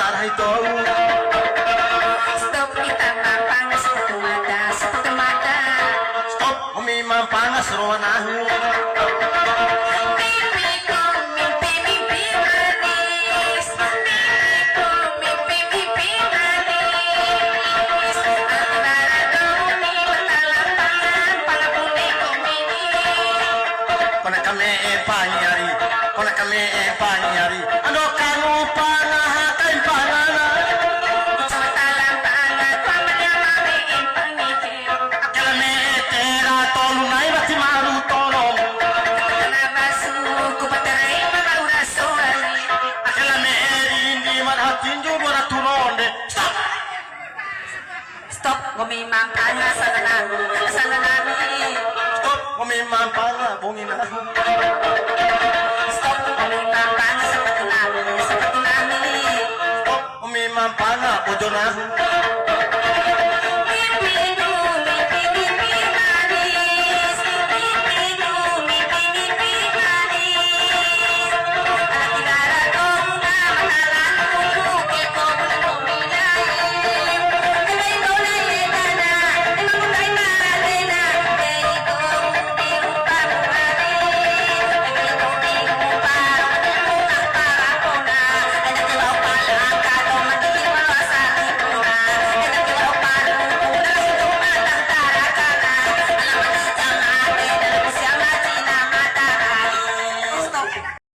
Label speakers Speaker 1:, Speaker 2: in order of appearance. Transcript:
Speaker 1: aray to.
Speaker 2: Stop kita mapangas sa tumada.
Speaker 1: Stop umimampangas ronahu.
Speaker 2: Baby ko, mi baby manis. Baby ko, mi baby manis. At nararami matalapangan palabunay ko mini.
Speaker 1: Kona kami panyari, kona kami panyari. Ano kanu pangahatay panana?
Speaker 2: Samantalang pangat pamanamami ang pangikip.
Speaker 1: Kalame tera tolunay bati malu tolong.
Speaker 2: Nabasu ko pataray mga urason.
Speaker 1: Kalame hindi maratinjo maraturonde. Stop!
Speaker 2: Stop, gumimangkana sa nanami.
Speaker 1: Stop umimampanga bunginahu.
Speaker 2: Stop, gumimangkana sa patunami.
Speaker 1: Stop umimampanga ujonahu.